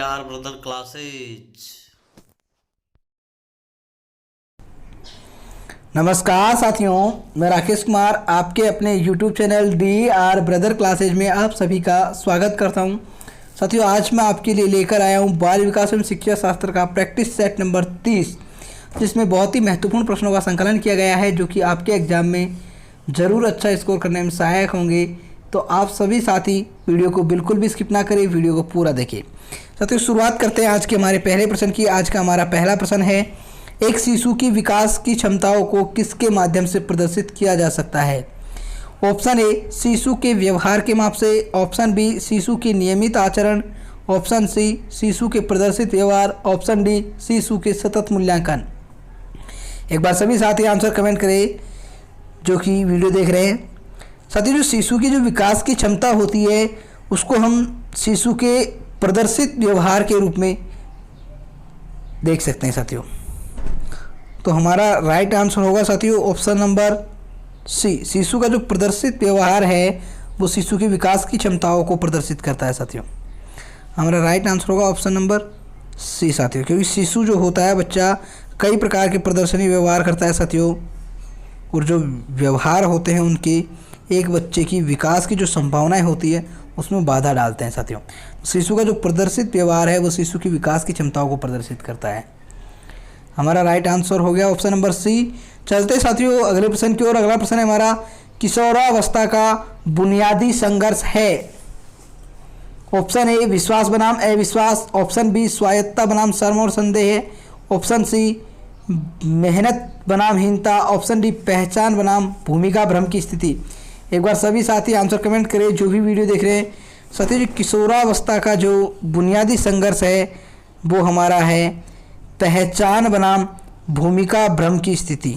Are brother classes. नमस्कार साथियों, मैं राकेश कुमार आपके अपने YouTube channel DR brother classes में आप सभी का स्वागत करता हूं। साथियों, आज मैं आपके लिए लेकर आया हूं बाल विकास एवं शिक्षा शास्त्र का प्रैक्टिस सेट नंबर 30, जिसमें बहुत ही महत्वपूर्ण प्रश्नों का संकलन किया गया है जो कि आपके एग्जाम में ज़रूर अच्छा स्कोर करने में सहायक होंगे। तो आप सभी साथी वीडियो को बिल्कुल भी स्किप ना करें, वीडियो को पूरा देखें। साथियों, शुरुआत करते हैं आज के हमारे पहले प्रश्न की। आज का हमारा पहला प्रश्न है, एक शिशु की विकास की क्षमताओं को किसके माध्यम से प्रदर्शित किया जा सकता है? ऑप्शन ए, शिशु के व्यवहार के माप से। ऑप्शन बी, शिशु की नियमित आचरण। ऑप्शन सी, शिशु के प्रदर्शित व्यवहार। ऑप्शन डी, शिशु के सतत मूल्यांकन। एक बार सभी साथी आंसर कमेंट करें जो कि वीडियो देख रहे हैं। साथियों, जो शिशु की जो विकास की क्षमता होती है उसको हम शिशु के प्रदर्शित व्यवहार के रूप में देख सकते हैं साथियों। तो हमारा राइट आंसर होगा साथियों ऑप्शन नंबर सी। शिशु का जो प्रदर्शित व्यवहार है वो शिशु की विकास की क्षमताओं को प्रदर्शित करता है साथियों। हमारा राइट आंसर होगा ऑप्शन नंबर सी साथियों, क्योंकि शिशु जो होता है बच्चा कई प्रकार के प्रदर्शनी व्यवहार करता है साथियों, और जो व्यवहार होते हैं उनके एक बच्चे की विकास की जो संभावनाएं होती है उसमें बाधा डालते हैं साथियों। शिशु का जो प्रदर्शित व्यवहार है वो शिशु की विकास की क्षमताओं को प्रदर्शित करता है। हमारा राइट आंसर हो गया ऑप्शन नंबर सी। चलते साथियों अगले प्रश्न की ओर। अगला प्रश्न है हमारा, किशोरावस्था का बुनियादी संघर्ष है। ऑप्शन ए, विश्वास बनाम अविश्वास। ऑप्शन बी, स्वायत्तता बनाम शर्म और संदेह। ऑप्शन सी, मेहनत बनाम हीनता। ऑप्शन डी, पहचान बनाम भूमिका भ्रम की स्थिति। एक बार सभी साथी आंसर कमेंट करें जो भी वीडियो देख रहे हैं। साथियों, जो किशोरावस्था का जो बुनियादी संघर्ष है वो हमारा है पहचान बनाम भूमिका भ्रम की स्थिति।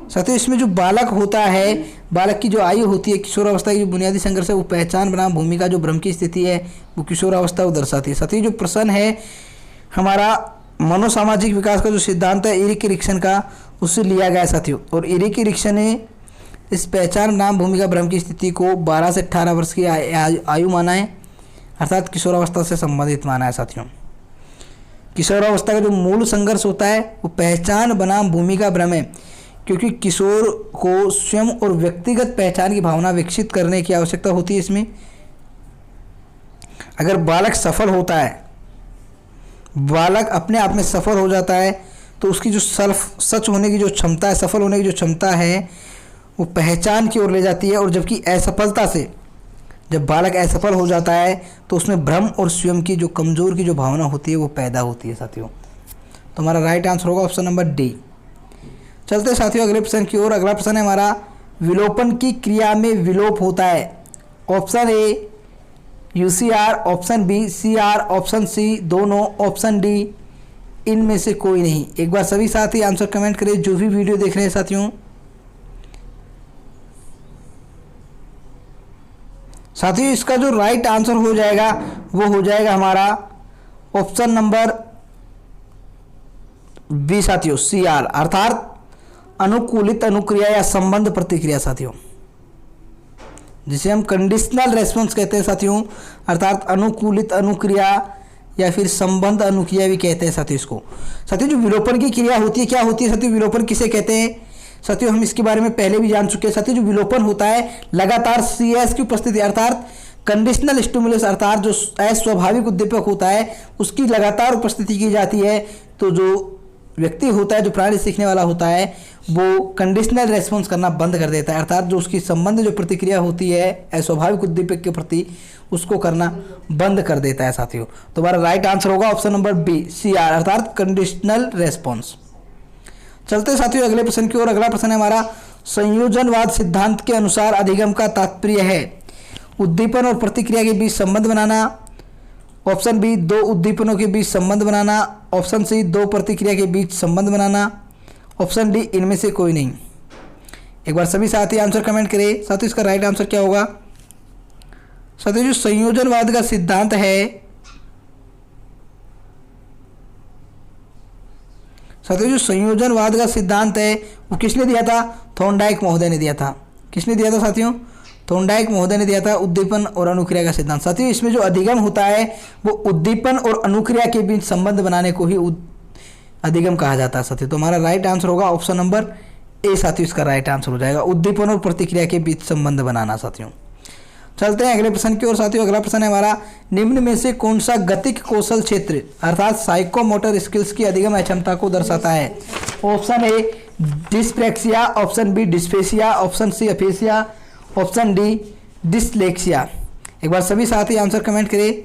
साथियों, इसमें जो बालक होता है, बालक की जो आयु होती है, किशोरावस्था की जो बुनियादी संघर्ष है वो पहचान बनाम भूमिका जो भ्रम की स्थिति है वो किशोरावस्था को दर्शाती है। साथियों, जो प्रश्न है हमारा मनोसामाजिक विकास का जो सिद्धांत है इरिक एरिक्सन का, उससे लिया गया है साथियों। और इरिक एरिक्सन ने इस पहचान बनाम भूमिका भ्रम की स्थिति को 12 से 18 वर्ष की आयु माना है, अर्थात किशोरावस्था से संबंधित माना है साथियों। किशोरावस्था का जो मूल संघर्ष होता है वो पहचान बनाम भूमिका भ्रम है, क्योंकि किशोर को स्वयं और व्यक्तिगत पहचान की भावना विकसित करने की आवश्यकता होती है। इसमें अगर बालक सफल होता है, बालक अपने आप में सफल हो जाता है, तो उसकी जो सच होने की जो क्षमता है, सफल होने की जो क्षमता है वो पहचान की ओर ले जाती है। और जबकि असफलता से जब बालक असफल हो जाता है तो उसमें भ्रम और स्वयं की जो कमज़ोर की जो भावना होती है वो पैदा होती है साथियों। तो हमारा राइट आंसर होगा ऑप्शन नंबर डी। चलते साथियों अगले प्रश्न की ओर। अगला प्रश्न है हमारा, विलोपन की क्रिया में विलोप होता है। Option A, UCR। Option B, CR। Option C, दोनों। ऑप्शन डी, इनमें से कोई नहीं। एक बार सभी साथी आंसर कमेंट करें जो भी वीडियो देख रहे हैं साथियों। साथियों, इसका जो राइट आंसर हो जाएगा वो हो जाएगा हमारा ऑप्शन नंबर बी साथियों, CR, अर्थात अनुकूलित अनुक्रिया या संबंध प्रतिक्रिया साथियों, जिसे हम कंडीशनल रेस्पॉन्स कहते हैं साथियों, अर्थात अनुकूलित अनुक्रिया या फिर संबंध अनुक्रिया भी कहते हैं साथियों इसको। साथियों, जो विलोपन की क्रिया होती है, क्या होती है साथियों, विलोपन किसे कहते हैं? साथियों, हम इसके बारे में पहले भी जान चुके हैं। साथियों, जो विलोपन होता है लगातार CS की उपस्थिति, अर्थात कंडीशनल स्टिमुलस, अर्थात जो अस्वाभाविक उद्दीपक होता है उसकी लगातार उपस्थिति की जाती है। तो जो व्यक्ति होता है, जो प्राणी सीखने वाला होता है, वो कंडीशनल रेस्पॉन्स करना बंद कर देता है, अर्थात जो उसकी संबंध जो प्रतिक्रिया होती है अस्वाभाविक उद्दीपक के प्रति उसको करना बंद कर देता है साथियों। तो हमारा राइट आंसर होगा ऑप्शन नंबर बी, CR, अर्थात कंडीशनल रेस्पॉन्स। चलते साथियों अगले प्रश्न की ओर। अगला प्रश्न है हमारा, संयोजनवाद सिद्धांत के अनुसार अधिगम का तात्पर्य है उद्दीपन और प्रतिक्रिया के बीच संबंध बनाना। ऑप्शन बी, 2 उद्दीपनों के बीच संबंध बनाना। ऑप्शन सी, 2 प्रतिक्रिया के बीच संबंध बनाना। ऑप्शन डी, इनमें से कोई नहीं। एक बार सभी साथी आंसर कमेंट करें। साथियों, इसका राइट आंसर क्या होगा? साथियों, जो संयोजनवाद का सिद्धांत है, साथियों जो संयोजनवाद का सिद्धांत है वो किसने दिया था? थॉर्नडाइक महोदय ने दिया था। किसने दिया था साथियों? थोर्नडाइक महोदय ने दिया था उद्दीपन और अनुक्रिया का सिद्धांत। साथियों इसमें जो अधिगम होता है वो उद्दीपन और अनुक्रिया के बीच संबंध बनाने को ही अधिगम कहा जाता है साथियों। तो हमारा राइट आंसर होगा ऑप्शन नंबर ए साथियों, इसका राइट आंसर हो जाएगा उद्दीपन और प्रतिक्रिया के बीच संबंध बनाना साथियों। चलते हैं अगले प्रश्न की ओर साथियों। अगला प्रश्न है हमारा, निम्न में से कौन सा गतिक कौशल क्षेत्र अर्थात साइकोमोटर स्किल्स की अधिगम अक्षमता को दर्शाता है? Option A dyspraxia, option B dysphasia, option C aphasia, option D dyslexia. एक बार सभी साथी आंसर कमेंट करें।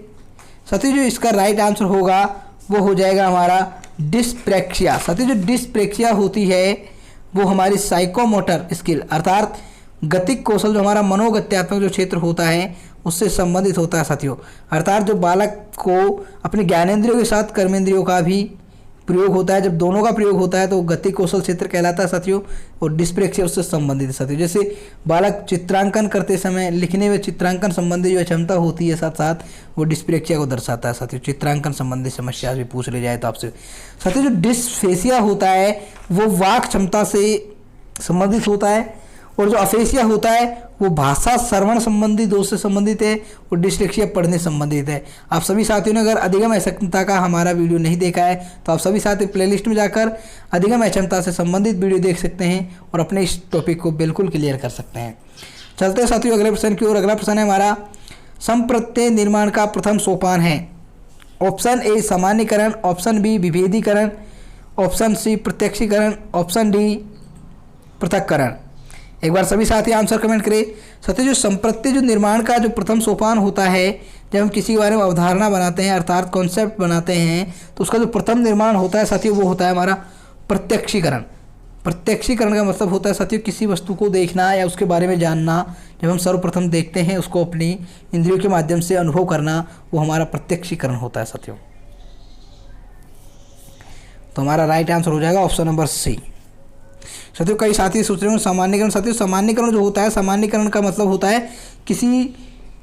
साथियों जो इसका राइट आंसर होगा वो हो जाएगा हमारा डिस्प्रेक्सिया। साथियों जो डिस्प्रेक्सिया होती है वो हमारी साइकोमोटर स्किल अर्थात गतिक कौशल जो हमारा मनोगत्यात्मक जो क्षेत्र होता है उससे संबंधित होता है साथियों। अर्थात जो बालक को अपने ज्ञानेंद्रियों के साथ कर्मेंद्रियों का भी प्रयोग होता है, जब दोनों का प्रयोग होता है तो गतिक कौशल क्षेत्र कहलाता है साथियों। और डिस्प्रेक्सिया उससे संबंधित है साथियों। जैसे बालक चित्रांकन करते समय लिखने में चित्रांकन संबंधी जो क्षमता होती है साथ साथ वो डिस्प्रेक्सिया को दर्शाता है साथियों। चित्रांकन संबंधी समस्या भी पूछ ले जाए तो आपसे साथियों जो डिस्फेसिया होता है वो वाक क्षमता से संबंधित होता है, और जो अफेसिया होता है वो भाषा श्रवण संबंधी दोष से संबंधित है, और डिस्लेक्सिया पढ़ने संबंधित है। आप सभी साथियों ने अगर अधिगम अक्षमता का हमारा वीडियो नहीं देखा है तो आप सभी साथी प्लेलिस्ट में जाकर अधिगम अक्षमता से संबंधित वीडियो देख सकते हैं और अपने इस टॉपिक को बिल्कुल क्लियर कर सकते हैं। चलते हैं साथियों अगले प्रश्न की ओर। अगला प्रश्न है हमारा, संप्रत्यय निर्माण का प्रथम सोपान है? ऑप्शन ए सामान्यीकरण, ऑप्शन बी विभेदीकरण, ऑप्शन सी प्रत्यक्षीकरण, ऑप्शन डी पृथक्करण। एक बार सभी साथी आंसर कमेंट करें। साथियों जो संप्रत्यय जो निर्माण का जो प्रथम सोपान होता है, जब हम किसी के बारे में अवधारणा बनाते हैं अर्थात कॉन्सेप्ट बनाते हैं तो उसका जो प्रथम निर्माण होता है साथियों वो होता है हमारा प्रत्यक्षीकरण। प्रत्यक्षीकरण का मतलब होता है साथियों किसी वस्तु को देखना या उसके बारे में जानना। जब हम सर्वप्रथम देखते हैं उसको अपनी इंद्रियों के माध्यम से अनुभव करना, वो हमारा प्रत्यक्षीकरण होता है साथियों। तो हमारा राइट आंसर हो जाएगा ऑप्शन नंबर सी। साथियों कई साथी सोच रहे हो सामान्यीकरण। साथियों सामान्यीकरण जो होता है, सामान्यीकरण का मतलब होता है किसी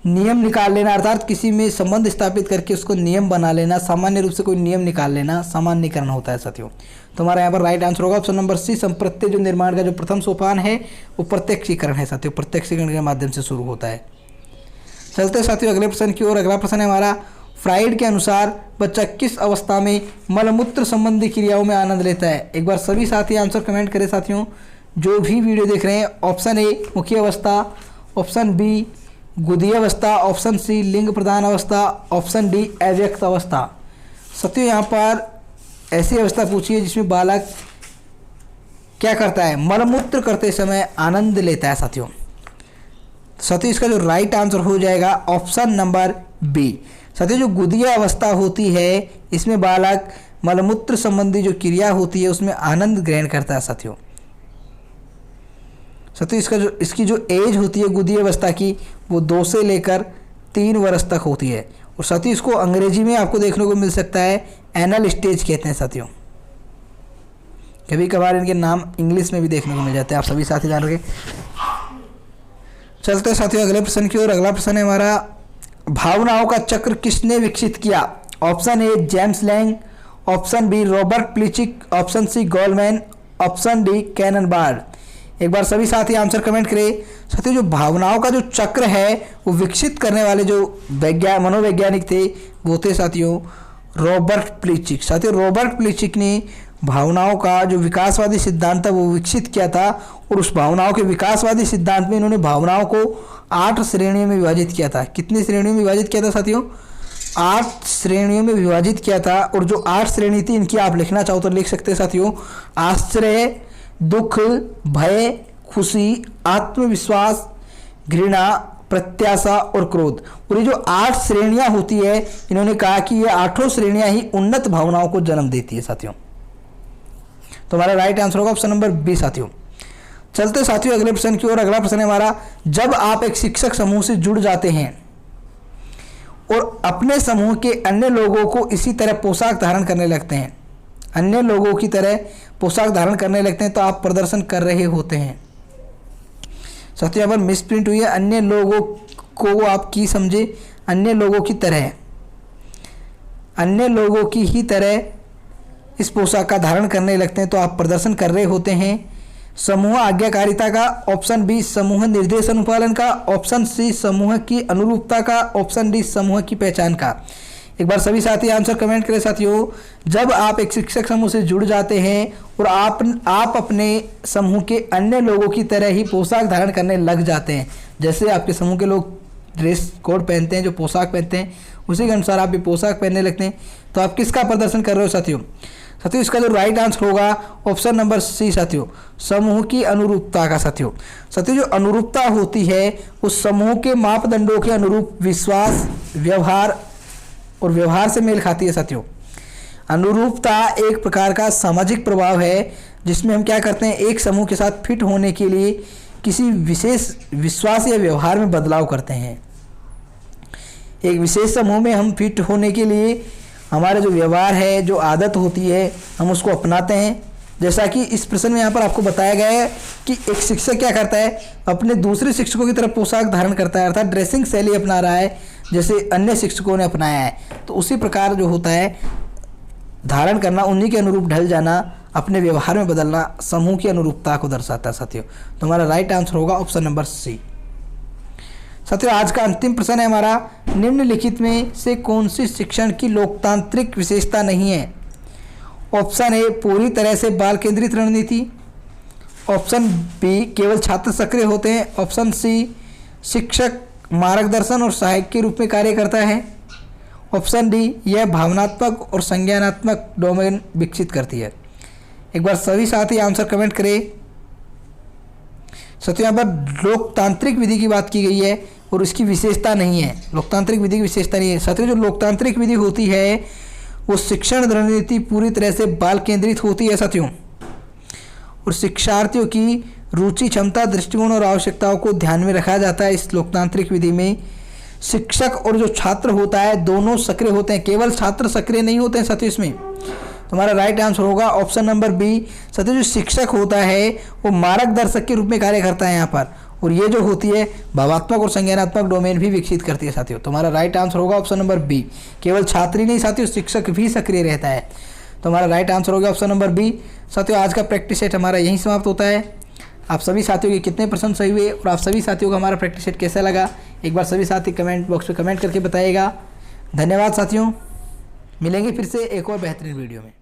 नियम निकाल लेना अर्थात किसी में संबंध स्थापित करके उसको नियम बना लेना, सामान्य रूप से कोई नियम निकाल लेना सामान्यीकरण होता है साथियों। तो हमारा यहाँ पर राइट आंसर होगा ऑप्शन नंबर सी। संप्रत्यय जो निर्माण का जो प्रथम सोपान है वो प्रत्यक्षीकरण है साथियों। प्रत्यक्षीकरण के माध्यम से शुरू होता है। चलते साथियों अगले प्रश्न की ओर। अगला प्रश्न है हमारा, फ्राइड के अनुसार बच्चा किस अवस्था में मलमूत्र संबंधी क्रियाओं में आनंद लेता है? एक बार सभी साथी आंसर कमेंट करें साथियों जो भी वीडियो देख रहे हैं। ऑप्शन ए मुखी अवस्था, ऑप्शन बी गुदीय अवस्था, ऑप्शन सी लिंग प्रदान अवस्था, ऑप्शन डी अव्यक्त अवस्था। साथियों यहाँ पर ऐसी अवस्था पूछी है जिसमें बालक क्या करता है, मलमूत्र करते समय आनंद लेता है साथियों। साथियों इसका जो राइट आंसर हो जाएगा ऑप्शन नंबर बी। साथियों जो गुदीय अवस्था होती है इसमें बालक मलमूत्र संबंधी जो क्रिया होती है उसमें आनंद ग्रहण करता है साथियों। साथियों इसकी जो एज होती है गुदीय अवस्था की वो 2 से लेकर 3 वर्ष तक होती है। और साथियों इसको अंग्रेजी में आपको देखने को मिल सकता है एनल स्टेज कहते हैं साथियों। कभी कभार इनके नाम इंग्लिश में भी देखने को मिल जाते हैं, आप सभी साथी जान रहे। चलते हैं साथियों अगले प्रश्न की ओर। अगला प्रश्न है हमारा, भावनाओं का चक्र किसने विकसित किया? Option A James Lange, option B Robert Plutchik, option C Goldman, option D Cannon Bard. एक बार सभी साथी आंसर कमेंट करें। साथियों जो भावनाओं का जो चक्र है वो विकसित करने वाले जो मनोवैज्ञानिक थे वो थे साथियों रॉबर्ट प्लिचिक। साथियों रॉबर्ट प्लिचिक ने भावनाओं का जो विकासवादी सिद्धांत था वो विकसित किया था, और उस भावनाओं के विकासवादी सिद्धांत में इन्होंने भावनाओं को 8 श्रेणियों में विभाजित किया था। कितनी श्रेणियों में विभाजित किया था साथियों? 8 श्रेणियों में विभाजित किया था। और जो 8 श्रेणी थी इनकी आप लिखना चाहो तो लिख सकते हैं साथियों। आश्चर्य, दुख, भय, खुशी, आत्मविश्वास, घृणा, प्रत्याशा और क्रोध। और ये जो 8 श्रेणियां होती है इन्होंने कहा कि ये 8 श्रेणियां ही उन्नत भावनाओं को जन्म देती है साथियों। तो हमारा राइट आंसर होगा ऑप्शन नंबर बी साथियों। चलते साथियों अगले प्रश्न की ओर। अगला प्रश्न है हमारा, जब आप एक शिक्षक समूह से जुड़ जाते हैं और अपने समूह के अन्य लोगों को इसी तरह पोशाक धारण करने लगते हैं, अन्य लोगों की तरह पोशाक धारण करने लगते हैं तो आप प्रदर्शन कर रहे होते हैं। साथियों यहाँ पर मिसप्रिंट हुई है, अन्य लोगों को आप की समझे, अन्य लोगों की तरह, अन्य लोगों की ही तरह इस पोशाक का धारण करने लगते हैं तो आप प्रदर्शन कर रहे होते हैं। समूह आज्ञाकारिता का, ऑप्शन बी समूह निर्देश अनुपालन का, ऑप्शन सी समूह की अनुरूपता का, ऑप्शन डी समूह की पहचान का। एक बार सभी साथी आंसर कमेंट करें साथियों। जब आप एक शिक्षक समूह से जुड़ जाते हैं और आप अपने समूह के अन्य लोगों की तरह ही पोशाक धारण करने लग जाते हैं, जैसे आपके समूह के लोग ड्रेस कोड पहनते हैं, जो पोशाक पहनते हैं, उसी के अनुसार आप भी पोशाक पहनने लगते हैं, तो आप किसका प्रदर्शन कर रहे हो साथियों? साथियों इसका जो राइट आंसर होगा ऑप्शन नंबर सी साथियों, समूह की अनुरूपता का। साथियों जो अनुरूपता होती है उस समूह के मापदंडों के अनुरूप विश्वास, व्यवहार और व्यवहार से मेल खाती है साथियों। अनुरूपता एक प्रकार का सामाजिक प्रभाव है जिसमें हम क्या करते हैं, एक समूह के साथ फिट होने के लिए किसी विशेष विश्वास या व्यवहार में बदलाव करते हैं। एक विशेष समूह में हम फिट होने के लिए हमारा जो व्यवहार है, जो आदत होती है, हम उसको अपनाते हैं। जैसा कि इस प्रश्न में यहाँ पर आपको बताया गया है कि एक शिक्षक क्या करता है, अपने दूसरे शिक्षकों की तरह पोशाक धारण करता है, अर्थात ड्रेसिंग शैली अपना रहा है जैसे अन्य शिक्षकों ने अपनाया है। तो उसी प्रकार जो होता है धारण करना, उन्हीं के अनुरूप ढल जाना, अपने व्यवहार में बदलना समूह की अनुरूपता को दर्शाता है साथियों। तो हमारा राइट आंसर होगा ऑप्शन नंबर सी। साथियों आज का अंतिम प्रश्न है हमारा, निम्नलिखित में से कौन सी शिक्षण की लोकतांत्रिक विशेषता नहीं है? ऑप्शन ए पूरी तरह से बाल केंद्रित रणनीति, ऑप्शन बी केवल छात्र सक्रिय होते हैं, ऑप्शन सी शिक्षक मार्गदर्शन और सहायक के रूप में कार्य करता है, ऑप्शन डी यह भावनात्मक और संज्ञानात्मक डोमेन विकसित करती है। एक बार सभी साथी आंसर कमेंट करें। साथियों यहाँ पर लोकतांत्रिक विधि की बात की गई है और इसकी विशेषता नहीं है, लोकतांत्रिक विधि की विशेषता नहीं है। साथियों जो लोकतांत्रिक विधि होती है वो शिक्षण रणनीति पूरी तरह से बाल केंद्रित होती है साथियों, और शिक्षार्थियों की रुचि, क्षमता, दृष्टिकोण और आवश्यकताओं को ध्यान में रखा जाता है। इस लोकतांत्रिक विधि में शिक्षक और जो छात्र होता है दोनों सक्रिय होते हैं, केवल छात्र सक्रिय नहीं होते हैं साथियों इसमें। हमारा राइट आंसर होगा ऑप्शन नंबर बी। साथियों जो शिक्षक होता है वो मार्गदर्शक के रूप में कार्य करता है यहाँ पर, और ये जो होती है भावात्मक और संज्ञानात्मक डोमेन भी विकसित करती है साथियों। तो हमारा राइट आंसर होगा ऑप्शन नंबर बी, केवल छात्र ही नहीं साथियों शिक्षक भी सक्रिय रहता है। तो हमारा राइट आंसर होगा ऑप्शन नंबर बी। साथियों आज का प्रैक्टिस सेट हमारा यहीं समाप्त होता है। आप सभी साथियों के कितने % सही हुए और आप सभी साथियों को हमारा प्रैक्टिस सेट कैसा लगा, एक बार सभी साथी कमेंट बॉक्स में कमेंट करके बताइएगा। धन्यवाद साथियों, मिलेंगे फिर से एक और बेहतरीन वीडियो में।